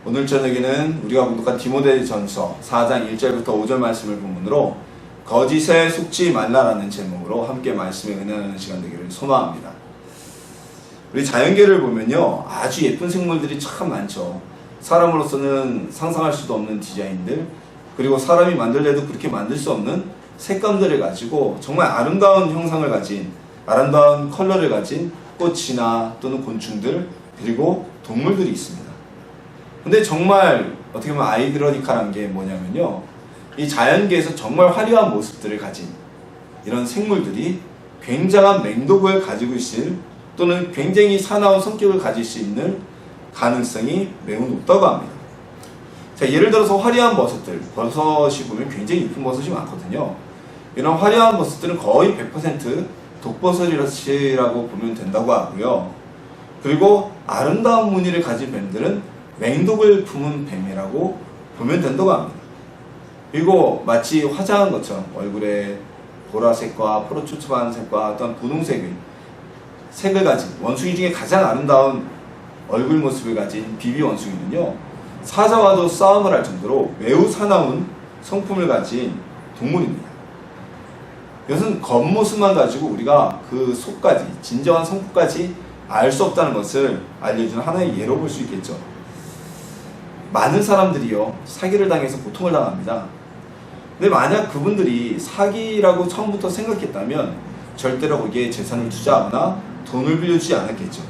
오늘 저녁에는 우리가 공독한 디모데전서 4장 1절부터 5절 말씀을 본문으로 거짓에 속지 말라라는 제목으로 함께 말씀에 은혜하는 시간 되기를 소망합니다. 우리 자연계를 보면요, 아주 예쁜 생물들이 참 많죠. 사람으로서는 상상할 수도 없는 디자인들, 그리고 사람이 만들래도 그렇게 만들 수 없는 색감들을 가지고 정말 아름다운 형상을 가진, 아름다운 컬러를 가진 꽃이나 또는 곤충들, 그리고 동물들이 있습니다. 근데 정말 어떻게 보면 아이러니컬한 게 뭐냐면요, 이 자연계에서 정말 화려한 모습들을 가진 이런 생물들이 굉장한 맹독을 가지고 있을, 또는 굉장히 사나운 성격을 가질 수 있는 가능성이 매우 높다고 합니다. 자, 예를 들어서 화려한 버섯들, 버섯이 보면 굉장히 이쁜 버섯이 많거든요. 이런 화려한 버섯들은 거의 100% 독버섯이라고 보면 된다고 하고요. 그리고 아름다운 무늬를 가진 뱀들은 맹독을 품은 뱀이라고 보면 된다고 합니다. 그리고 마치 화장한 것처럼 얼굴에 보라색과 포로초초한 색과 어떤 분홍색의 색을 가진 원숭이 중에 가장 아름다운 얼굴 모습을 가진 비비 원숭이는요, 사자와도 싸움을 할 정도로 매우 사나운 성품을 가진 동물입니다. 이것은 겉모습만 가지고 우리가 그 속까지, 진정한 성품까지 알 수 없다는 것을 알려주는 하나의 예로 볼 수 있겠죠. 많은 사람들이요, 사기를 당해서 고통을 당합니다. 근데 만약 그분들이 사기라고 처음부터 생각했다면 절대로 거기에 재산을 투자하거나 돈을 빌려주지 않았겠죠.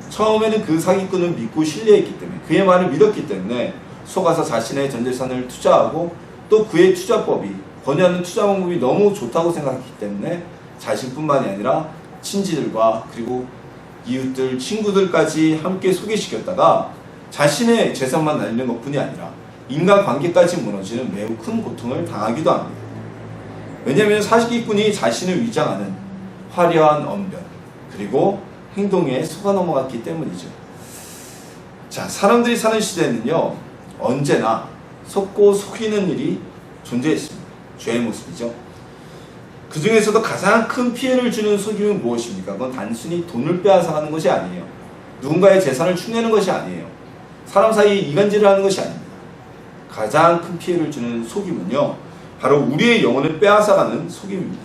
처음에는 그 사기꾼을 믿고 신뢰했기 때문에, 그의 말을 믿었기 때문에 속아서 자신의 전 재산을 투자하고, 또 그의 투자법이, 권유하는 투자 방법이 너무 좋다고 생각했기 때문에 자신뿐만이 아니라 친지들과 그리고 이웃들, 친구들까지 함께 소개시켰다가 자신의 재산만 날리는 것뿐이 아니라 인간관계까지 무너지는 매우 큰 고통을 당하기도 합니다. 왜냐하면 사기꾼이 자신을 위장하는 화려한 언변, 그리고 행동에 속아 넘어갔기 때문이죠. 자, 사람들이 사는 시대에는요, 언제나 속고 속이는 일이 존재했습니다. 죄의 모습이죠. 그 중에서도 가장 큰 피해를 주는 속임은 무엇입니까? 그건 단순히 돈을 빼앗아가는 것이 아니에요. 누군가의 재산을 축내는 것이 아니에요. 사람 사이에 이간질을 하는 것이 아닙니다. 가장 큰 피해를 주는 속임은요, 바로 우리의 영혼을 빼앗아가는 속임입니다.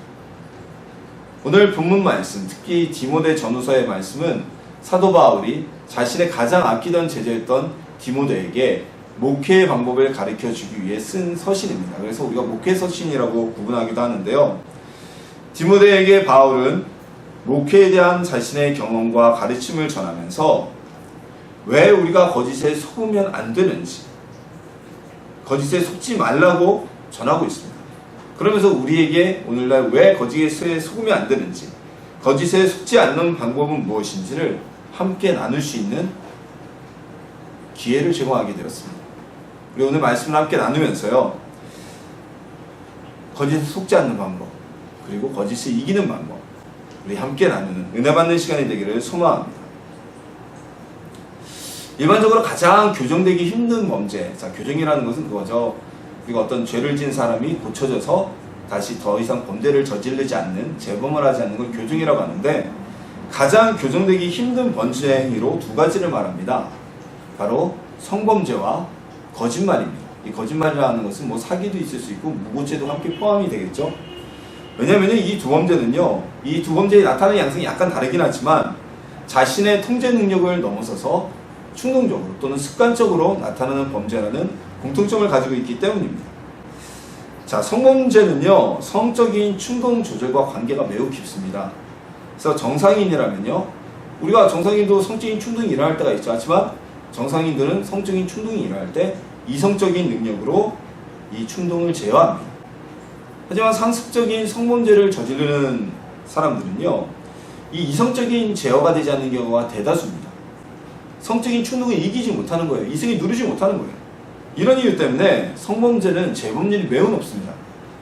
오늘 본문 말씀, 특히 디모데 전후서의 말씀은 사도 바울이 자신의 가장 아끼던 제자였던 디모데에게 목회의 방법을 가르쳐 주기 위해 쓴 서신입니다. 그래서 우리가 목회 서신이라고 구분하기도 하는데요, 디모데에게 바울은 목회에 대한 자신의 경험과 가르침을 전하면서 왜 우리가 거짓에 속으면 안 되는지, 거짓에 속지 말라고 전하고 있습니다. 그러면서 우리에게 오늘날 왜 거짓에 속으면 안 되는지, 거짓에 속지 않는 방법은 무엇인지를 함께 나눌 수 있는 기회를 제공하게 되었습니다. 우리 오늘 말씀을 함께 나누면서요, 거짓에 속지 않는 방법, 그리고 거짓을 이기는 방법, 우리 함께 나누는 은혜 받는 시간이 되기를 소망합니다. 일반적으로 가장 교정되기 힘든 범죄, 자, 교정이라는 것은 그거죠. 우리가 어떤 죄를 지은 사람이 고쳐져서 다시 더 이상 범죄를 저지르지 않는, 재범을 하지 않는 걸 교정이라고 하는데, 가장 교정되기 힘든 범죄 행위로 두 가지를 말합니다. 바로 성범죄와 거짓말입니다. 이 거짓말이라는 것은 뭐 사기도 있을 수 있고 무고죄도 함께 포함이 되겠죠. 왜냐하면 이 두 범죄는요, 이 두 범죄에 나타나는 양상이 약간 다르긴 하지만 자신의 통제 능력을 넘어서서 충동적으로 또는 습관적으로 나타나는 범죄라는 공통점을 가지고 있기 때문입니다. 자, 성범죄는요, 성적인 충동 조절과 관계가 매우 깊습니다. 그래서 정상인이라면요, 우리가 정상인도 성적인 충동이 일어날 때가 있죠. 하지만 정상인들은 성적인 충동이 일어날 때 이성적인 능력으로 이 충동을 제어합니다. 하지만 상습적인 성범죄를 저지르는 사람들은요, 이 이성적인 제어가 되지 않는 경우가 대다수입니다. 성적인 충동을 이기지 못하는 거예요. 이성이 누르지 못하는 거예요. 이런 이유 때문에 성범죄는 재범률이 매우 높습니다.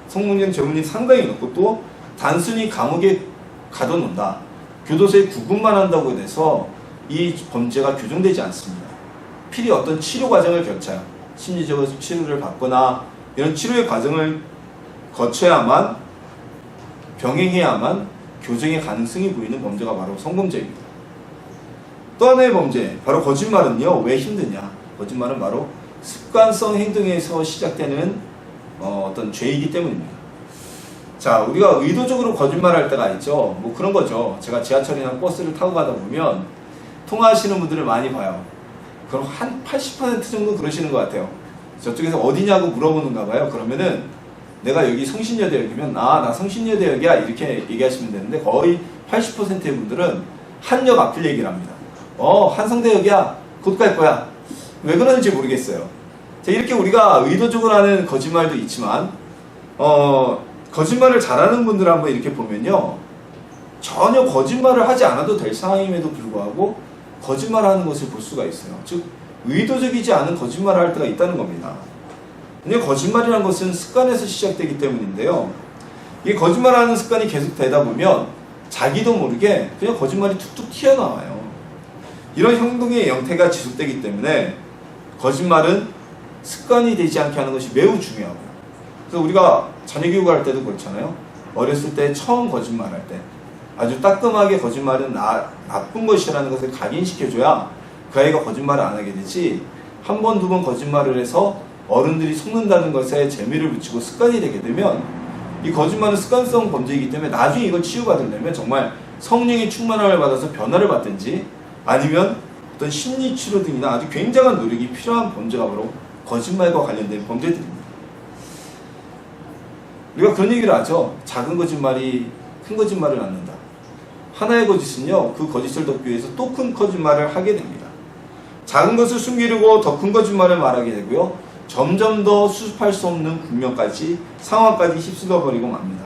성범죄는 재범률이 상당히 높고, 또 단순히 감옥에 가둬놓는다, 교도소에 구금만 한다고 해서 이 범죄가 교정되지 않습니다. 필히 어떤 치료 과정을 거쳐야, 심리적으로 치료를 받거나 이런 치료의 과정을 거쳐야만, 병행해야만 교정의 가능성이 보이는 범죄가 바로 성범죄입니다. 또 하나의 범죄, 바로 거짓말은요, 왜 힘드냐? 거짓말은 바로 습관성 행동에서 시작되는 어떤 죄이기 때문입니다. 자, 우리가 의도적으로 거짓말할 때가 있죠. 뭐 그런 거죠. 제가 지하철이나 버스를 타고 가다 보면 통화하시는 분들을 많이 봐요. 그럼 한 80% 정도 그러시는 것 같아요. 저쪽에서 어디냐고 물어보는가 봐요. 그러면은 내가 여기 성신여대역이면 나 성신여대역이야 이렇게 얘기하시면 되는데 거의 80%의 분들은 한역 앞을 얘기를 합니다. 한성대역이야. 곧 갈 거야. 왜 그러는지 모르겠어요. 자, 이렇게 우리가 의도적으로 하는 거짓말도 있지만 거짓말을 잘하는 분들 한번 이렇게 보면요. 전혀 거짓말을 하지 않아도 될 상황임에도 불구하고 거짓말하는 것을 볼 수가 있어요. 즉 의도적이지 않은 거짓말을 할 때가 있다는 겁니다. 근데 거짓말이라는 것은 습관에서 시작되기 때문인데요. 이 거짓말하는 습관이 계속 되다 보면 자기도 모르게 그냥 거짓말이 툭툭 튀어나와요. 이런 행동의 형태가 지속되기 때문에 거짓말은 습관이 되지 않게 하는 것이 매우 중요하고요. 그래서 우리가 자녀 교육을 할 때도 그렇잖아요. 어렸을 때 처음 거짓말할 때 아주 따끔하게 거짓말은 나쁜 것이라는 것을 각인시켜줘야 그 아이가 거짓말을 안 하게 되지, 한 번, 두 번 거짓말을 해서 어른들이 속는다는 것에 재미를 붙이고 습관이 되게 되면 이 거짓말은 습관성 범죄이기 때문에 나중에 이걸 치유받으려면 정말 성령의 충만함을 받아서 변화를 받든지 아니면 어떤 심리치료 등이나 아주 굉장한 노력이 필요한 범죄가 바로 거짓말과 관련된 범죄들입니다. 우리가 그런 얘기를 하죠. 작은 거짓말이 큰 거짓말을 낳는다. 하나의 거짓은요, 그 거짓을 덮기 위해서 또 큰 거짓말을 하게 됩니다. 작은 것을 숨기려고 더 큰 거짓말을 말하게 되고요. 점점 더 수습할 수 없는 국면까지, 상황까지 휩쓸려 버리고 맙니다.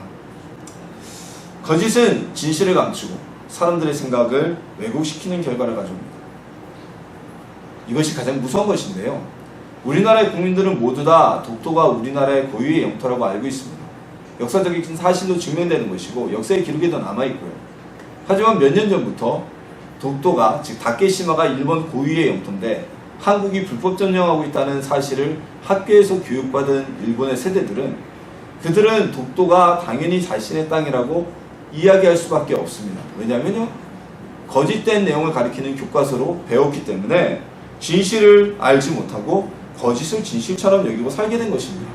거짓은 진실을 감추고 사람들의 생각을 왜곡시키는 결과를 가져옵니다. 이것이 가장 무서운 것인데요. 우리나라의 국민들은 모두 다 독도가 우리나라의 고유의 영토라고 알고 있습니다. 역사적인 사실로 증명되는 것이고 역사의 기록에도 남아있고요. 하지만 몇 년 전부터 독도가, 즉 다케시마가 일본 고유의 영토인데 한국이 불법 점령하고 있다는 사실을 학교에서 교육받은 일본의 세대들은 그들은 독도가 당연히 자신의 땅이라고 이야기할 수밖에 없습니다. 왜냐하면요, 거짓된 내용을 가리키는 교과서로 배웠기 때문에 진실을 알지 못하고 거짓을 진실처럼 여기고 살게 된 것입니다.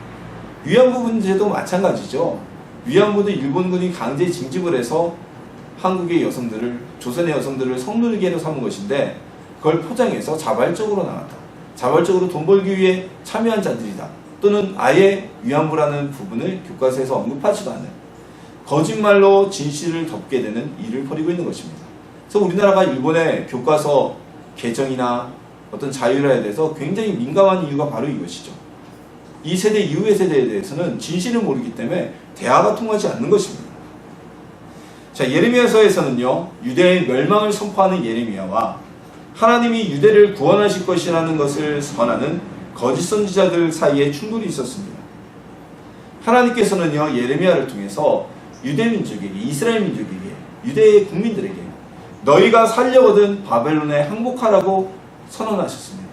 위안부 문제도 마찬가지죠. 위안부도 일본군이 강제 징집을 해서 한국의 여성들을, 조선의 여성들을 성노예로 삼은 것인데 그걸 포장해서 자발적으로 나갔다. 자발적으로 돈 벌기 위해 참여한 자들이다. 또는 아예 위안부라는 부분을 교과서에서 언급하지도 않는 거짓말로 진실을 덮게 되는 일을 벌이고 있는 것입니다. 그래서 우리나라가 일본의 교과서 개정이나 어떤 자율화에 대해서 굉장히 민감한 이유가 바로 이것이죠. 이 세대 이후의 세대에 대해서는 진실을 모르기 때문에 대화가 통하지 않는 것입니다. 자, 예레미야서에서는요, 유대의 멸망을 선포하는 예레미야와 하나님이 유대를 구원하실 것이라는 것을 선언하는 거짓 선지자들 사이에 충돌이 있었습니다. 하나님께서는요, 예레미야를 통해서 유대 민족에게, 이스라엘 민족에게, 유대의 국민들에게 너희가 살려거든 바벨론에 항복하라고 선언하셨습니다.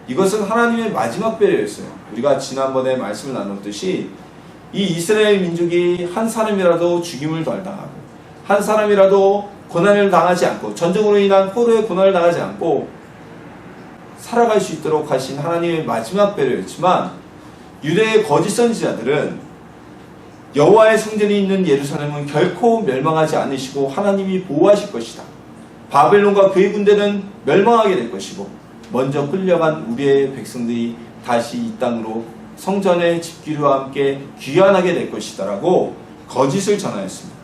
이것은 하나님의 마지막 배려였어요. 우리가 지난번에 말씀을 나눴듯이 이 이스라엘 민족이 한 사람이라도 죽임을 덜 당하고 한 사람이라도 고난을 당하지 않고, 전쟁으로 인한 포로의 고난을 당하지 않고 살아갈 수 있도록 하신 하나님의 마지막 배려였지만, 유대의 거짓 선지자들은 여호와의 성전이 있는 예루살렘은 결코 멸망하지 않으시고 하나님이 보호하실 것이다. 바벨론과 그의 군대는 멸망하게 될 것이고 먼저 끌려간 우리의 백성들이 다시 이 땅으로 성전의 집기류와 함께 귀환하게 될 것이다 라고 거짓을 전하였습니다.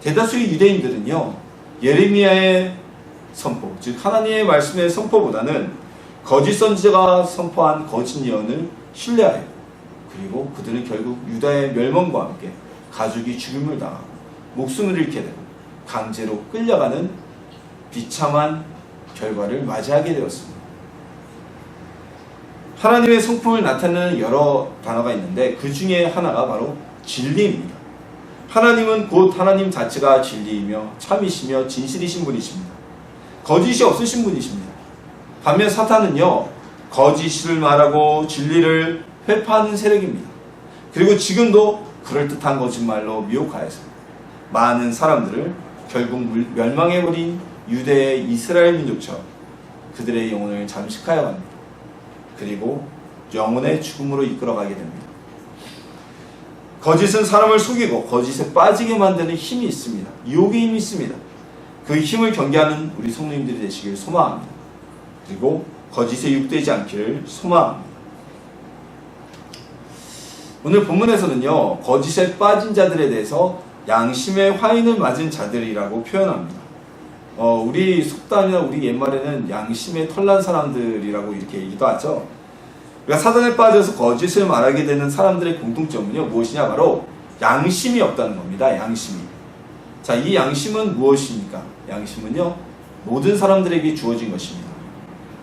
대다수의 유대인들은요, 예레미야의 선포, 즉 하나님의 말씀의 선포보다는 거짓 선지자가 선포한 거짓 예언을 신뢰하여, 그리고 그들은 결국 유다의 멸망과 함께 가족이 죽임을 당하고 목숨을 잃게 되고 강제로 끌려가는 비참한 결과를 맞이하게 되었습니다. 하나님의 성품을 나타내는 여러 단어가 있는데 그 중에 하나가 바로 진리입니다. 하나님은 곧 하나님 자체가 진리이며 참이시며 진실이신 분이십니다. 거짓이 없으신 분이십니다. 반면 사탄은요, 거짓을 말하고 진리를 회파하는 세력입니다. 그리고 지금도 그럴듯한 거짓말로 미혹하여서 많은 사람들을 결국 멸망해버린 유대의 이스라엘 민족처럼 그들의 영혼을 잠식하여 갑니다. 그리고 영혼의 죽음으로 이끌어가게 됩니다. 거짓은 사람을 속이고 거짓에 빠지게 만드는 힘이 있습니다. 유혹의 힘이 있습니다. 그 힘을 경계하는 우리 성도님들이 되시길 소망합니다. 그리고 거짓에 육되지 않기를 소망합니다. 오늘 본문에서는요, 거짓에 빠진 자들에 대해서 양심의 화인을 맞은 자들이라고 표현합니다. 우리 속담이나 우리 옛말에는 양심에 털난 사람들이라고 이렇게 얘기도 하죠. 그러니까 사단에 빠져서 거짓을 말하게 되는 사람들의 공통점은요, 무엇이냐? 바로 양심이 없다는 겁니다. 양심이. 자, 이 양심은 무엇입니까? 양심은요, 모든 사람들에게 주어진 것입니다.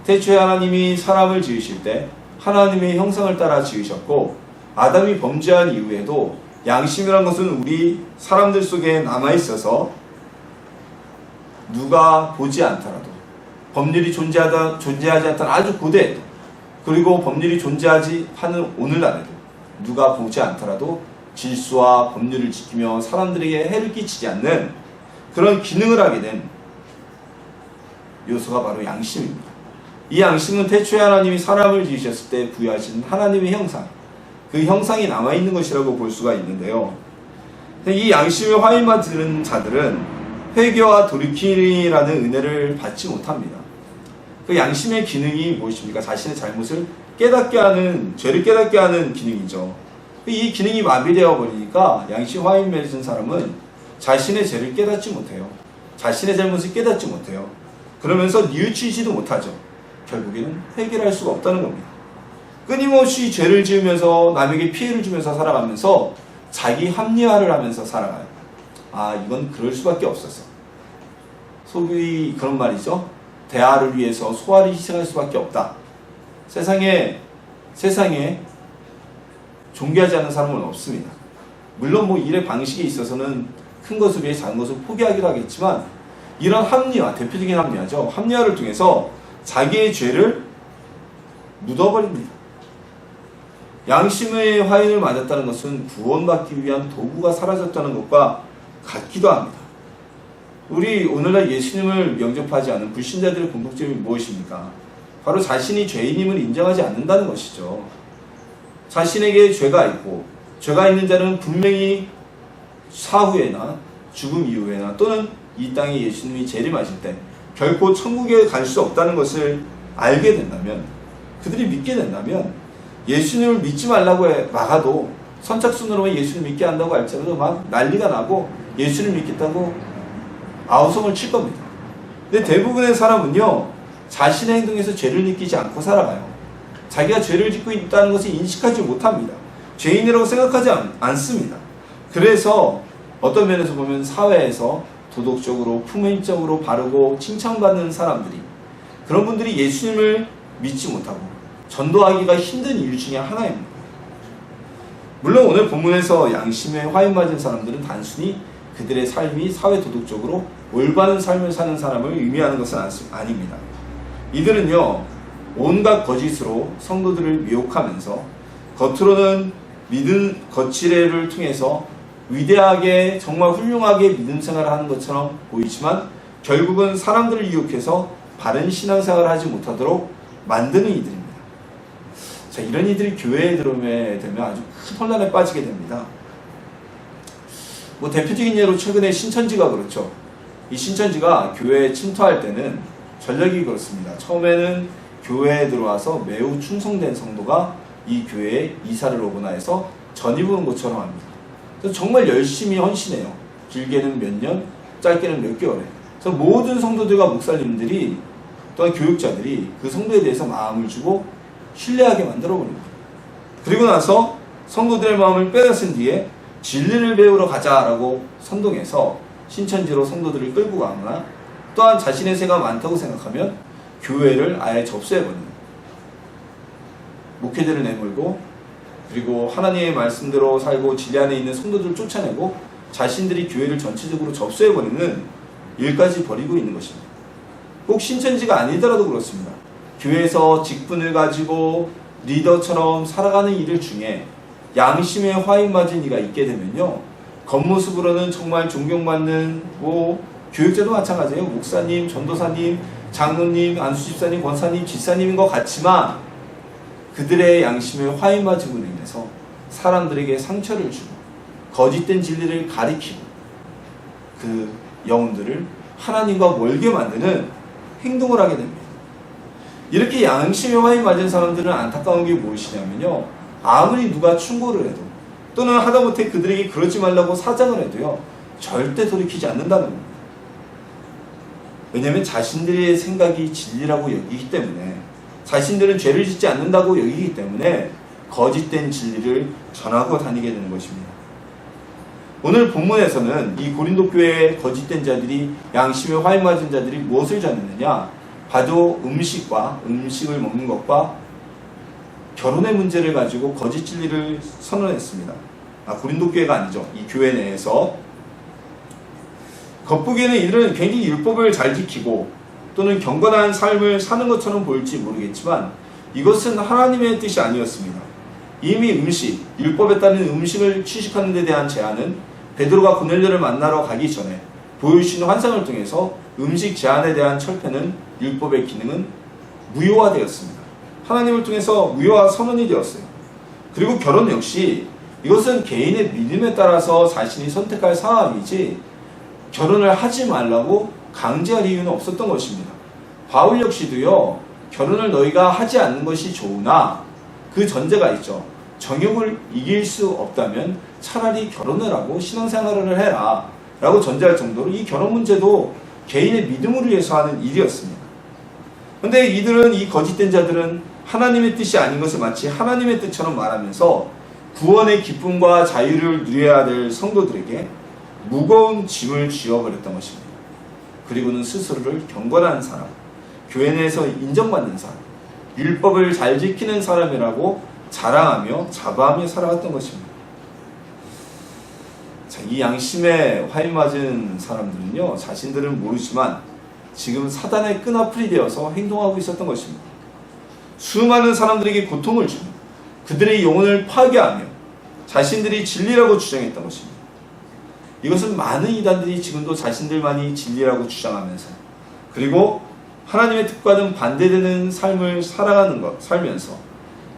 태초에 하나님이 사람을 지으실 때 하나님의 형상을 따라 지으셨고, 아담이 범죄한 이후에도 양심이란 것은 우리 사람들 속에 남아있어서 누가 보지 않더라도, 법률이 존재하지 않던 아주 고대에도, 그리고 법률이 존재하지 하는 오늘날에도 누가 보지 않더라도 질서와 법률을 지키며 사람들에게 해를 끼치지 않는 그런 기능을 하게 된 요소가 바로 양심입니다. 이 양심은 태초에 하나님이 사람을 지으셨을 때 부여하신 하나님의 형상, 그 형상이 남아있는 것이라고 볼 수가 있는데요. 이 양심에 화인 맞는 자들은 회개와 돌이킴이라는 은혜를 받지 못합니다. 그 양심의 기능이 무엇입니까? 자신의 잘못을 깨닫게 하는, 죄를 깨닫게 하는 기능이죠. 이 기능이 마비되어 버리니까 양심 화인 맺은 사람은 자신의 죄를 깨닫지 못해요. 자신의 잘못을 깨닫지 못해요. 그러면서 뉘우치지도 못하죠. 결국에는 회개를 할 수가 없다는 겁니다. 끊임없이 죄를 지으면서 남에게 피해를 주면서 살아가면서 자기 합리화를 하면서 살아가요. 이건 그럴 수밖에 없었어. 소위 그런 말이죠. 대화를 위해서 소화를 희생할 수밖에 없다. 세상에 존귀하지 않은 사람은 없습니다. 물론 일의 방식에 있어서는 큰 것을 위해 작은 것을 포기하기도 하겠지만, 이런 합리화, 대표적인 합리화죠. 합리화를 통해서 자기의 죄를 묻어버립니다. 양심의 화인을 맞았다는 것은 구원받기 위한 도구가 사라졌다는 것과 같기도 합니다. 우리 오늘날 예수님을 영접하지 않은 불신자들의 공통점이 무엇입니까? 바로 자신이 죄인임을 인정하지 않는다는 것이죠. 자신에게 죄가 있고, 죄가 있는 자는 분명히 사후에나 죽음 이후에나 또는 이 땅에 예수님이 재림하실 때 결코 천국에 갈 수 없다는 것을 알게 된다면, 그들이 믿게 된다면, 예수님을 믿지 말라고 막아도 선착순으로만 예수를 믿게 한다고 할지라도 막 난리가 나고 예수를 믿겠다고 아우성을 칠 겁니다. 근데 대부분의 사람은요, 자신의 행동에서 죄를 느끼지 않고 살아가요. 자기가 죄를 짓고 있다는 것을 인식하지 못합니다. 죄인이라고 생각하지 않습니다. 그래서 어떤 면에서 보면 사회에서 도덕적으로 품위적으로 바르고 칭찬받는 사람들이, 그런 분들이 예수님을 믿지 못하고 전도하기가 힘든 이유 중에 하나입니다. 물론 오늘 본문에서 양심에 화인 맞은 사람들은 단순히 그들의 삶이 사회 도덕적으로 올바른 삶을 사는 사람을 의미하는 것은 아닙니다. 이들은요, 온갖 거짓으로 성도들을 미혹하면서 겉으로는 믿음 거칠애를 통해서 위대하게 정말 훌륭하게 믿음 생활을 하는 것처럼 보이지만 결국은 사람들을 유혹해서 바른 신앙생활을 하지 못하도록 만드는 이들입니다. 자, 이런 이들이 교회에 들어오게 되면 아주 큰 혼란에 빠지게 됩니다. 대표적인 예로 최근에 신천지가 그렇죠. 이 신천지가 교회에 침투할 때는 전력이 그렇습니다. 처음에는 교회에 들어와서 매우 충성된 성도가 이 교회에 이사를 오거나 해서 전입을 온 것처럼 합니다. 그래서 정말 열심히 헌신해요. 길게는 몇 년, 짧게는 몇 개월에. 그래서 모든 성도들과 목사님들이 또한 교육자들이 그 성도에 대해서 마음을 주고 신뢰하게 만들어버립니다. 그리고 나서 성도들의 마음을 빼앗은 뒤에 진리를 배우러 가자라고 선동해서 신천지로 성도들을 끌고 가거나 또한 자신의 새가 많다고 생각하면 교회를 아예 접수해버립니다. 목회자를 내몰고, 그리고 하나님의 말씀대로 살고 진리 안에 있는 성도들을 쫓아내고 자신들이 교회를 전체적으로 접수해버리는 일까지 벌이고 있는 것입니다. 꼭 신천지가 아니더라도 그렇습니다. 교회에서 직분을 가지고 리더처럼 살아가는 이들 중에 양심에 화인 맞은 이가 있게 되면요, 겉모습으로는 정말 존경받는 교육자도 마찬가지예요. 목사님, 전도사님, 장로님, 안수집사님, 권사님, 집사님인 것 같지만 그들의 양심의 화인맞음으로 인해서 사람들에게 상처를 주고 거짓된 진리를 가리키고 그 영혼들을 하나님과 멀게 만드는 행동을 하게 됩니다. 이렇게 양심의 화인 맞은 사람들은 안타까운 게 무엇이냐면요, 아무리 누가 충고를 해도 또는 하다못해 그들에게 그러지 말라고 사장을 해도요 절대 돌이키지 않는다는 겁니다. 왜냐하면 자신들의 생각이 진리라고 여기기 때문에, 자신들은 죄를 짓지 않는다고 여기기 때문에 거짓된 진리를 전하고 다니게 되는 것입니다. 오늘 본문에서는 이 고린도 교회의 거짓된 자들이, 양심에 화인 맞은 자들이 무엇을 전했느냐, 바로 음식을 먹는 것과 결혼의 문제를 가지고 거짓 진리를 선언했습니다. 고린도 교회가 아니죠. 이 교회 내에서 겉보기에는 이들은 굉장히 율법을 잘 지키고 또는 경건한 삶을 사는 것처럼 보일지 모르겠지만 이것은 하나님의 뜻이 아니었습니다. 이미 율법에 따른 음식을 취식하는 데 대한 제한은 베드로가 고넬료를 만나러 가기 전에 보여주신 환상을 통해서 음식 제한에 대한 철폐는, 율법의 기능은 무효화되었습니다. 하나님을 통해서 무효화 선언이 되었어요. 그리고 결혼 역시 이것은 개인의 믿음에 따라서 자신이 선택할 사항이지 결혼을 하지 말라고 강제할 이유는 없었던 것입니다. 바울 역시도요, 결혼을 너희가 하지 않는 것이 좋으나 그 전제가 있죠. 정욕을 이길 수 없다면 차라리 결혼을 하고 신앙생활을 해라 라고 전제할 정도로 이 결혼 문제도 개인의 믿음을 위해서 하는 일이었습니다. 그런데 이 거짓된 자들은 하나님의 뜻이 아닌 것을 마치 하나님의 뜻처럼 말하면서 구원의 기쁨과 자유를 누려야 될 성도들에게 무거운 짐을 쥐어버렸던 것입니다. 그리고는 스스로를 경건한 사람, 교회 내에서 인정받는 사람, 율법을 잘 지키는 사람이라고 자랑하며 자부하며 살아갔던 것입니다. 자, 이 양심에 화인 맞은 사람들은요, 자신들은 모르지만 지금 사단의 끈앞풀이 되어서 행동하고 있었던 것입니다. 수많은 사람들에게 고통을 주며 그들의 영혼을 파괴하며 자신들이 진리라고 주장했던 것입니다. 이것은 많은 이단들이 지금도 자신들만이 진리라고 주장하면서, 그리고 하나님의 뜻과는 반대되는 삶을 살면서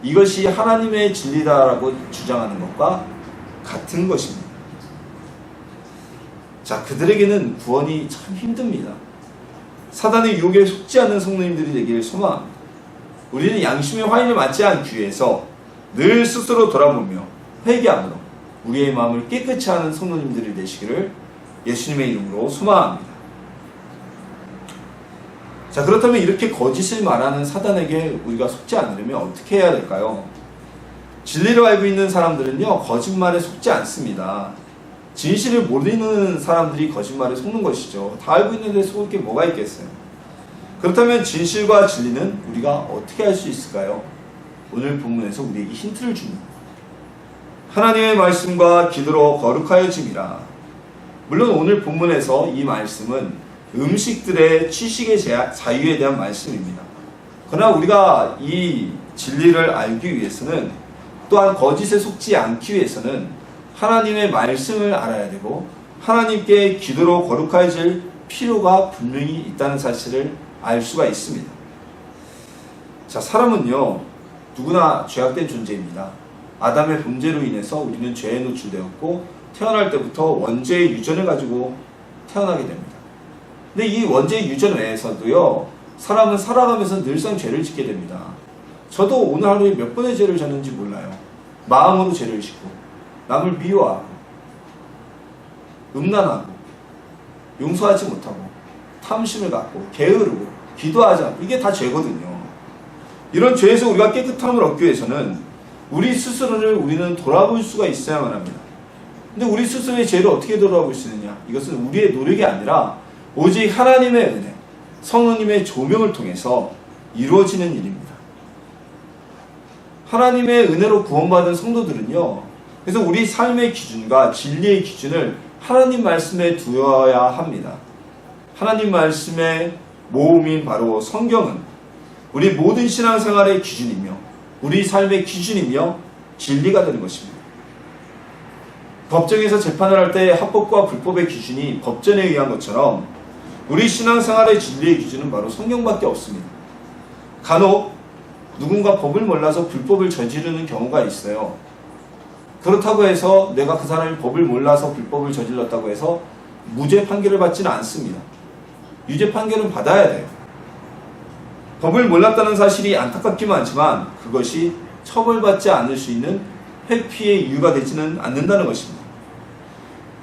이것이 하나님의 진리다라고 주장하는 것과 같은 것입니다. 자, 그들에게는 구원이 참 힘듭니다. 사단의 유혹에 속지 않는 성도님들이 되기를 소망합니다. 우리는 양심의 화인을 맞지 않기 위해서 늘 스스로 돌아보며 회개함으로 우리의 마음을 깨끗이 하는 성도님들이 되시기를 예수님의 이름으로 소망합니다. 자, 그렇다면 이렇게 거짓을 말하는 사단에게 우리가 속지 않으려면 어떻게 해야 될까요? 진리를 알고 있는 사람들은요, 거짓말에 속지 않습니다. 진실을 모르는 사람들이 거짓말에 속는 것이죠. 다 알고 있는데 속을 게 뭐가 있겠어요? 그렇다면 진실과 진리는 우리가 어떻게 할 수 있을까요? 오늘 본문에서 우리에게 힌트를 줍니다. 하나님의 말씀과 기도로 거룩하여짐이라. 물론 오늘 본문에서 이 말씀은 음식들의 취식의 자유에 대한 말씀입니다. 그러나 우리가 이 진리를 알기 위해서는, 또한 거짓에 속지 않기 위해서는 하나님의 말씀을 알아야 되고 하나님께 기도로 거룩해질 필요가 분명히 있다는 사실을 알 수가 있습니다. 자, 사람은요, 누구나 죄악된 존재입니다. 아담의 범죄로 인해서 우리는 죄에 노출되었고 태어날 때부터 원죄의 유전을 가지고 태어나게 됩니다. 근데 이 원죄의 유전 외에서도요, 사람은 살아가면서 늘상 죄를 짓게 됩니다. 저도 오늘 하루에 몇 번의 죄를 졌는지 몰라요. 마음으로 죄를 짓고, 남을 미워하고, 음란하고, 용서하지 못하고, 탐심을 갖고, 게으르고, 기도하지 않고, 이게 다 죄거든요. 이런 죄에서 우리가 깨끗함을 얻기 위해서는 우리 스스로를 우리는 돌아볼 수가 있어야만 합니다. 근데 우리 스스로의 죄를 어떻게 돌아볼 수 있느냐? 이것은 우리의 노력이 아니라 오직 하나님의 은혜, 성령님의 조명을 통해서 이루어지는 일입니다. 하나님의 은혜로 구원받은 성도들은요, 그래서 우리 삶의 기준과 진리의 기준을 하나님 말씀에 두어야 합니다. 하나님 말씀의 모음인 바로 성경은 우리 모든 신앙생활의 기준이며 우리 삶의 기준이며 진리가 되는 것입니다. 법정에서 재판을 할 때 합법과 불법의 기준이 법전에 의한 것처럼 우리 신앙생활의 진리의 기준은 바로 성경밖에 없습니다. 간혹 누군가 법을 몰라서 불법을 저지르는 경우가 있어요. 그렇다고 해서 내가 그 사람이 법을 몰라서 불법을 저질렀다고 해서 무죄 판결을 받지는 않습니다. 유죄 판결은 받아야 돼요. 법을 몰랐다는 사실이 안타깝기만 하지만 그것이 처벌받지 않을 수 있는 회피의 이유가 되지는 않는다는 것입니다.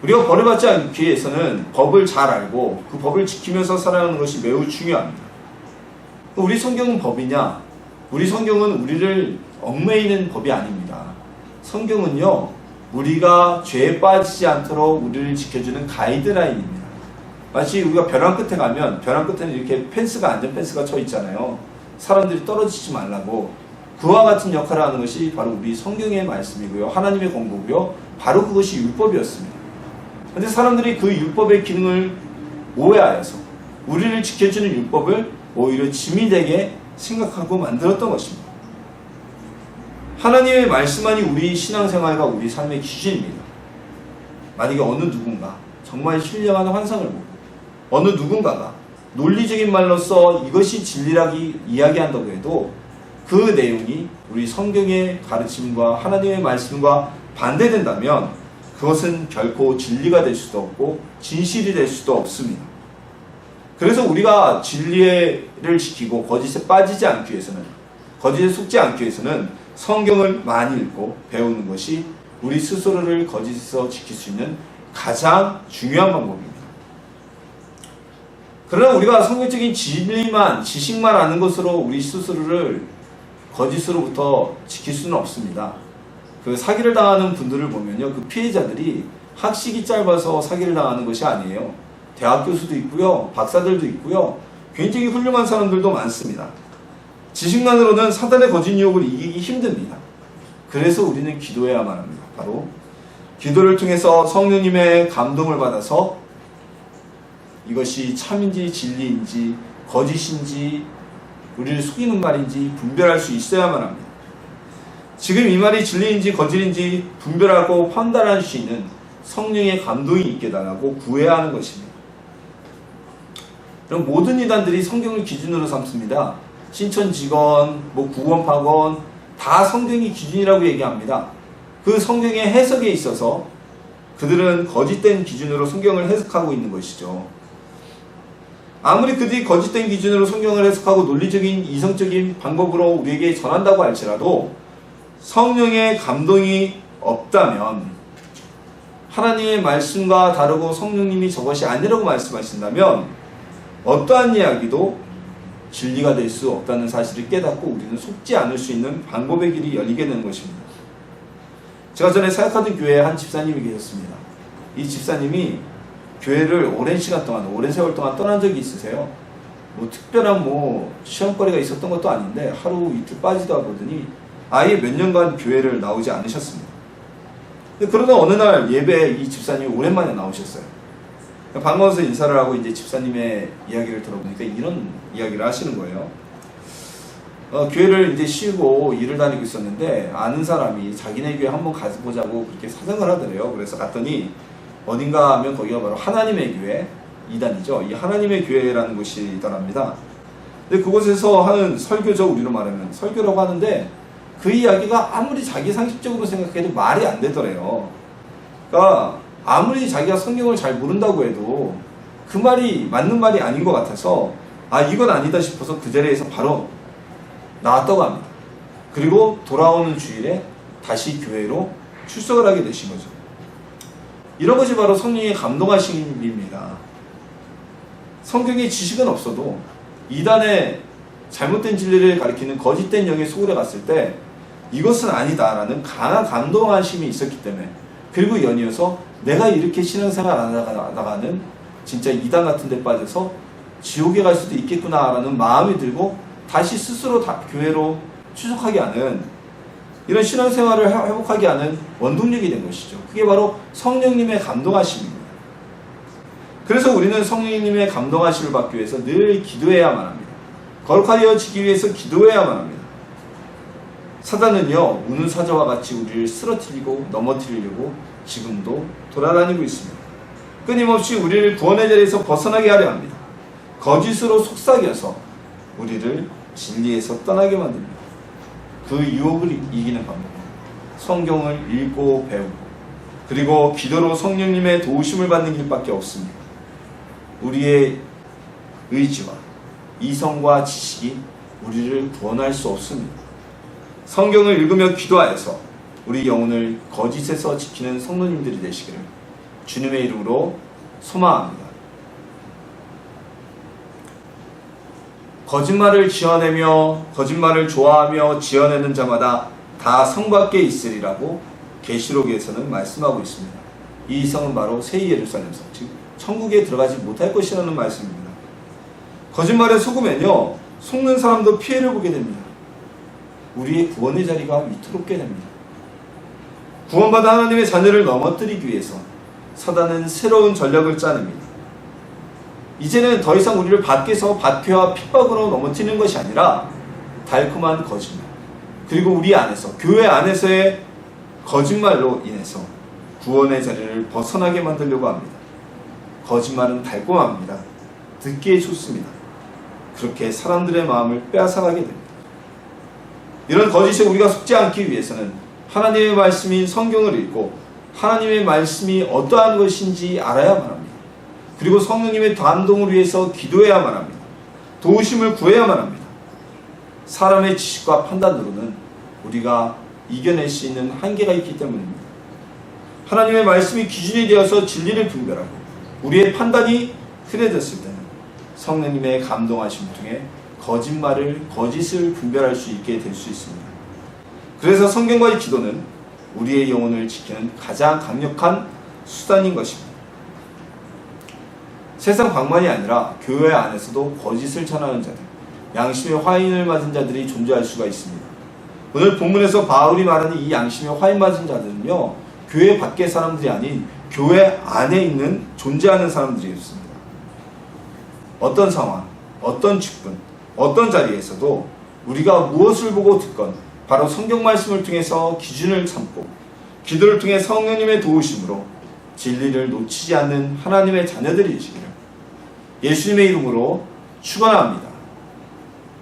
우리가 벌을 받지 않기 위해서는 법을 잘 알고 그 법을 지키면서 살아가는 것이 매우 중요합니다. 우리 성경은 법이냐? 우리 성경은 우리를 얽매이는 법이 아닙니다. 성경은요, 우리가 죄에 빠지지 않도록 우리를 지켜주는 가이드라인입니다. 마치 우리가 벼랑 끝에 가면 벼랑 끝에는 이렇게 펜스가 안전 펜스가 쳐 있잖아요. 사람들이 떨어지지 말라고. 그와 같은 역할을 하는 것이 바로 우리 성경의 말씀이고요. 하나님의 공부고요. 바로 그것이 율법이었습니다. 그런데 사람들이 그 율법의 기능을 오해하여서 우리를 지켜주는 율법을 오히려 짐이 되게 생각하고 만들었던 것입니다. 하나님의 말씀만이 우리 신앙생활과 우리 삶의 기준입니다. 만약에 어느 누군가 정말 신령한 환상을 보고 어느 누군가가 논리적인 말로써 이것이 진리라고 이야기한다고 해도 그 내용이 우리 성경의 가르침과 하나님의 말씀과 반대된다면 그것은 결코 진리가 될 수도 없고 진실이 될 수도 없습니다. 그래서 우리가 진리를 지키고 거짓에 빠지지 않기 위해서는, 거짓에 속지 않기 위해서는 성경을 많이 읽고 배우는 것이 우리 스스로를 거짓에서 지킬 수 있는 가장 중요한 방법입니다. 그러나 우리가 성경적인 진리만, 지식만 아는 것으로 우리 스스로를 거짓으로부터 지킬 수는 없습니다. 그 사기를 당하는 분들을 보면요, 그 피해자들이 학식이 짧아서 사기를 당하는 것이 아니에요. 대학 교수도 있고요, 박사들도 있고요, 굉장히 훌륭한 사람들도 많습니다. 지식만으로는 사단의 거짓 유혹을 이기기 힘듭니다. 그래서 우리는 기도해야만 합니다. 바로 기도를 통해서 성령님의 감동을 받아서 이것이 참인지 진리인지 거짓인지 우리를 속이는 말인지 분별할 수 있어야만 합니다. 지금 이 말이 진리인지 거짓인지 분별하고 판단할 수 있는 성령의 감동이 있게 달라고 구해야 하는 것입니다. 그럼 모든 이단들이 성경을 기준으로 삼습니다. 신천지건, 구원파건 다 성경이 기준이라고 얘기합니다. 그 성경의 해석에 있어서 그들은 거짓된 기준으로 성경을 해석하고 있는 것이죠. 아무리 그들이 거짓된 기준으로 성경을 해석하고 논리적인 이성적인 방법으로 우리에게 전한다고 할지라도 성령의 감동이 없다면, 하나님의 말씀과 다르고 성령님이 저것이 아니라고 말씀하신다면 어떠한 이야기도 진리가 될 수 없다는 사실을 깨닫고 우리는 속지 않을 수 있는 방법의 길이 열리게 되는 것입니다. 제가 전에 사역하던 교회에 한 집사님이 계셨습니다. 이 집사님이 교회를 오랜 시간 동안, 오랜 세월 동안 떠난 적이 있으세요. 특별한 시험거리가 있었던 것도 아닌데 하루 이틀 빠지다 보더니 아예 몇 년간 교회를 나오지 않으셨습니다. 그러다 어느 날 예배에 이 집사님이 오랜만에 나오셨어요. 반가워서 인사를 하고 이제 집사님의 이야기를 들어보니까 이런 이야기를 하시는 거예요. 교회를 이제 쉬고 일을 다니고 있었는데 아는 사람이 자기네 교회 한번 가보자고 그렇게 사정을 하더래요. 그래서 갔더니 어딘가 하면 거기가 바로 하나님의 교회, 이단이죠. 이 하나님의 교회라는 곳이더랍니다. 근데 그곳에서 하는 설교죠. 우리로 말하면 설교라고 하는데 그 이야기가 아무리 자기 상식적으로 생각해도 말이 안 되더래요. 그러니까 아무리 자기가 성경을 잘 모른다고 해도 그 말이 맞는 말이 아닌 것 같아서 이건 아니다 싶어서 그 자리에서 바로 나왔다고 합니다. 그리고 돌아오는 주일에 다시 교회로 출석을 하게 되신 거죠. 이런 것이 바로 성령의 감동하심입니다. 성경에 지식은 없어도 이단의 잘못된 진리를 가리키는 거짓된 영의 소굴에 갔을 때 이것은 아니다라는 강한 감동하심이 있었기 때문에, 그리고 연이어서 내가 이렇게 신앙생활 안 나가는 진짜 이단 같은 데 빠져서 지옥에 갈 수도 있겠구나라는 마음이 들고 다시 스스로 교회로 추석하게 하는, 이런 신앙생활을 회복하게 하는 원동력이 된 것이죠. 그게 바로 성령님의 감동하심입니다. 그래서 우리는 성령님의 감동하심을 받기 위해서 늘 기도해야만 합니다. 거룩하여지기 위해서 기도해야만 합니다. 사단은요, 우는 사자와 같이 우리를 쓰러뜨리고 넘어뜨리려고 지금도 돌아다니고 있습니다. 끊임없이 우리를 구원의 자리에서 벗어나게 하려 합니다. 거짓으로 속삭여서 우리를 진리에서 떠나게 만듭니다. 그 유혹을 이기는 방법은 성경을 읽고 배우고 그리고 기도로 성령님의 도우심을 받는 길밖에 없습니다. 우리의 의지와 이성과 지식이 우리를 구원할 수 없습니다. 성경을 읽으며 기도하여서 우리 영혼을 거짓에서 지키는 성도님들이 되시기를 주님의 이름으로 소망합니다. 거짓말을 지어내며 거짓말을 좋아하며 지어내는 자마다 다 성 밖에 있으리라고 계시록에서는 말씀하고 있습니다. 이 성은 바로 새 예루살렘 성, 즉 천국에 들어가지 못할 것이라는 말씀입니다. 거짓말에 속으면요, 속는 사람도 피해를 보게 됩니다. 우리의 구원의 자리가 위태롭게 됩니다. 구원받은 하나님의 자녀를 넘어뜨리기 위해서 사단은 새로운 전략을 짜냅니다. 이제는 더 이상 우리를 밖에서 박해와 핍박으로 넘어뜨리는 것이 아니라 달콤한 거짓말, 그리고 우리 안에서, 교회 안에서의 거짓말로 인해서 구원의 자리를 벗어나게 만들려고 합니다. 거짓말은 달콤합니다. 듣기에 좋습니다. 그렇게 사람들의 마음을 빼앗아가게 됩니다. 이런 거짓에 우리가 속지 않기 위해서는 하나님의 말씀인 성경을 읽고 하나님의 말씀이 어떠한 것인지 알아야만 합니다. 그리고 성령님의 감동을 위해서 기도해야만 합니다. 도우심을 구해야만 합니다. 사람의 지식과 판단으로는 우리가 이겨낼 수 있는 한계가 있기 때문입니다. 하나님의 말씀이 기준이 되어서 진리를 분별하고 우리의 판단이 흐려졌을 때는 성령님의 감동하심을 통해 거짓을 분별할 수 있게 될 수 있습니다. 그래서 성경과의 기도는 우리의 영혼을 지키는 가장 강력한 수단인 것입니다. 세상 방만이 아니라 교회 안에서도 거짓을 전하는 자들, 양심의 화인을 맞은 자들이 존재할 수가 있습니다. 오늘 본문에서 바울이 말하는 이 양심의 화인 맞은 자들은요, 교회 밖의 사람들이 아닌 교회 안에 있는 존재하는 사람들이었습니다. 어떤 상황, 어떤 직분, 어떤 자리에서도 우리가 무엇을 보고 듣건 바로 성경 말씀을 통해서 기준을 삼고 기도를 통해 성령님의 도우심으로 진리를 놓치지 않는 하나님의 자녀들이시기를 예수님의 이름으로 축원합니다.